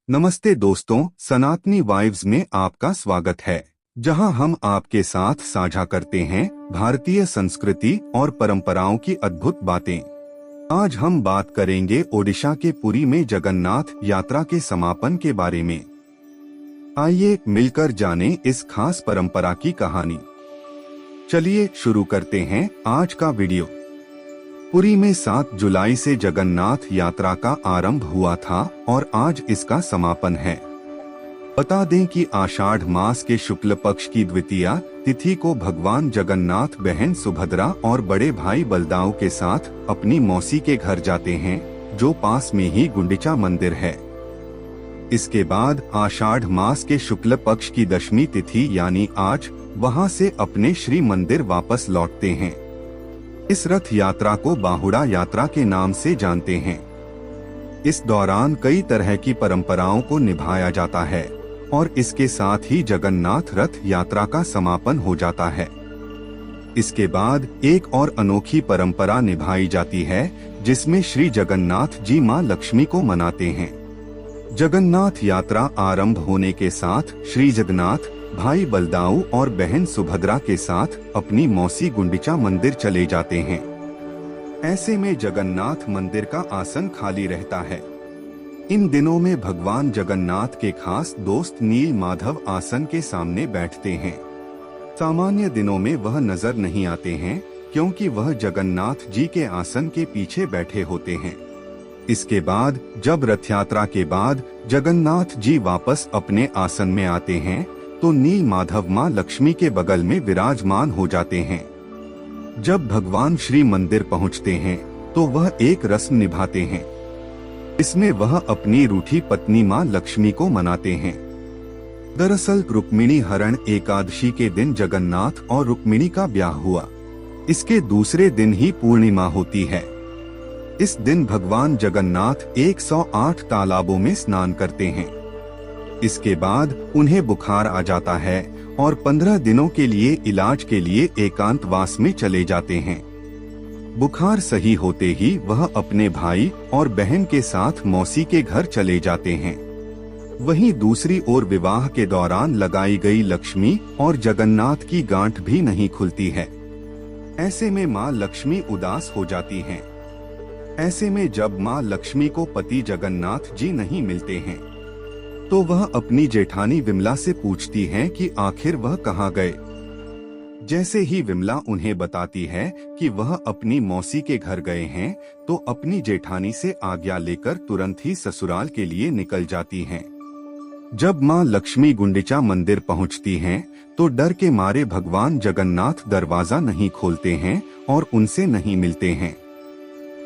नमस्ते दोस्तों, सनातनी वाइब्स में आपका स्वागत है, जहां हम आपके साथ साझा करते हैं भारतीय संस्कृति और परंपराओं की अद्भुत बातें। आज हम बात करेंगे ओडिशा के पुरी में जगन्नाथ यात्रा के समापन के बारे में। आइए मिलकर जानें इस खास परंपरा की कहानी। चलिए शुरू करते हैं आज का वीडियो। पुरी में 7 जुलाई से जगन्नाथ यात्रा का आरंभ हुआ था और आज इसका समापन है। बता दें कि आषाढ़ मास के शुक्ल पक्ष की द्वितीया तिथि को भगवान जगन्नाथ बहन सुभद्रा और बड़े भाई बलदाऊ के साथ अपनी मौसी के घर जाते हैं, जो पास में ही गुंडिचा मंदिर है। इसके बाद आषाढ़ मास के शुक्ल पक्ष की दशमी तिथि यानी आज वहां से अपने श्री मंदिर वापस लौटते हैं। इस रथ यात्रा को बाहुड़ा यात्रा के नाम से जानते हैं। इस दौरान कई तरह की परंपराओं को निभाया जाता है और इसके साथ ही जगन्नाथ रथ यात्रा का समापन हो जाता है। इसके बाद एक और अनोखी परंपरा निभाई जाती है, जिसमें श्री जगन्नाथ जी मां लक्ष्मी को मनाते हैं। जगन्नाथ यात्रा आरंभ होने के साथ श्री जगन्नाथ भाई बलदाऊ और बहन सुभद्रा के साथ अपनी मौसी गुंडिचा मंदिर चले जाते हैं। ऐसे में जगन्नाथ मंदिर का आसन खाली रहता है। इन दिनों में भगवान जगन्नाथ के खास दोस्त नील माधव आसन के सामने बैठते हैं। सामान्य दिनों में वह नजर नहीं आते हैं, क्योंकि वह जगन्नाथ जी के आसन के पीछे बैठे होते हैं। इसके बाद जब रथ यात्रा के बाद जगन्नाथ जी वापस अपने आसन में आते हैं, तो नील माधव मां लक्ष्मी के बगल में विराजमान हो जाते हैं। जब भगवान श्री मंदिर पहुंचते हैं, तो वह एक रस्म निभाते हैं। इसमें वह अपनी रूठी पत्नी मां लक्ष्मी को मनाते हैं। दरअसल रुक्मिणी हरण एकादशी के दिन जगन्नाथ और रुक्मिणी का ब्याह हुआ। इसके दूसरे दिन ही पूर्णिमा होती है। इस दिन भगवान जगन्नाथ 108 तालाबों में स्नान करते हैं। इसके बाद उन्हें बुखार आ जाता है और 15 दिनों के लिए इलाज के लिए एकांतवास में चले जाते हैं। बुखार सही होते ही वह अपने भाई और बहन के साथ मौसी के घर चले जाते हैं। वहीं दूसरी ओर विवाह के दौरान लगाई गई लक्ष्मी और जगन्नाथ की गांठ भी नहीं खुलती है। ऐसे में मां लक्ष्मी उदास हो जाती हैं। ऐसे में जब मां लक्ष्मी को पति जगन्नाथ जी नहीं मिलते हैं, तो वह अपनी जेठानी विमला से पूछती हैं कि आखिर वह कहाँ गए। जैसे ही विमला उन्हें बताती है कि वह अपनी मौसी के घर गए हैं, तो अपनी जेठानी से आज्ञा लेकर तुरंत ही ससुराल के लिए निकल जाती हैं। जब मां लक्ष्मी गुंडिचा मंदिर पहुंचती हैं, तो डर के मारे भगवान जगन्नाथ दरवाजा नहीं खोलते हैं और उनसे नहीं मिलते हैं।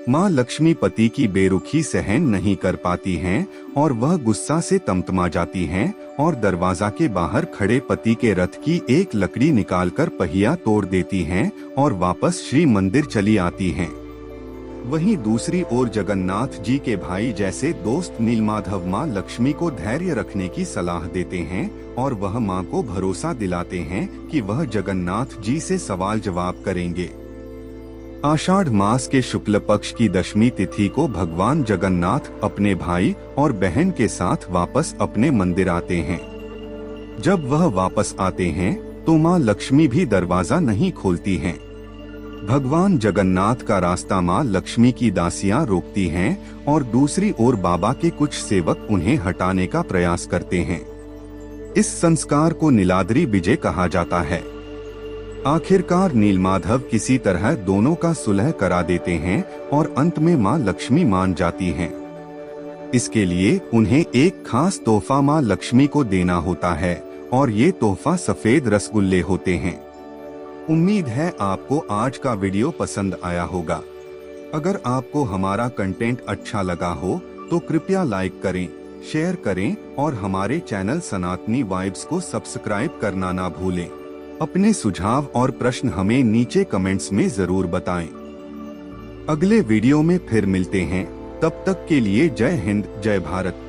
मां लक्ष्मी पति की बेरुखी सहन नहीं कर पाती हैं और वह गुस्सा से तमतमा जाती हैं और दरवाजा के बाहर खड़े पति के रथ की एक लकड़ी निकालकर पहिया तोड़ देती हैं और वापस श्री मंदिर चली आती हैं। वहीं दूसरी ओर जगन्नाथ जी के भाई जैसे दोस्त नीलमाधव मां लक्ष्मी को धैर्य रखने की सलाह देते हैं और वह मां को भरोसा दिलाते हैं कि वह जगन्नाथ जी से सवाल जवाब करेंगे। आषाढ़ मास के शुक्ल पक्ष की दशमी तिथि को भगवान जगन्नाथ अपने भाई और बहन के साथ वापस अपने मंदिर आते हैं। जब वह वापस आते हैं, तो मां लक्ष्मी भी दरवाजा नहीं खोलती हैं। भगवान जगन्नाथ का रास्ता मां लक्ष्मी की दासियां रोकती हैं और दूसरी ओर बाबा के कुछ सेवक उन्हें हटाने का प्रयास करते हैं। इस संस्कार को नीलाद्री विजय कहा जाता है। आखिरकार नीलमाधव किसी तरह दोनों का सुलह करा देते हैं और अंत में मां लक्ष्मी मान जाती हैं। इसके लिए उन्हें एक खास तोहफा मां लक्ष्मी को देना होता है और ये तोहफा सफेद रसगुल्ले होते हैं। उम्मीद है आपको आज का वीडियो पसंद आया होगा। अगर आपको हमारा कंटेंट अच्छा लगा हो, तो कृपया लाइक करें, शेयर करें और हमारे चैनल सनातनी वाइब्स को सब्सक्राइब करना ना भूलें। अपने सुझाव और प्रश्न हमें नीचे कमेंट्स में जरूर बताएं। अगले वीडियो में फिर मिलते हैं। तब तक के लिए जय हिंद, जय भारत।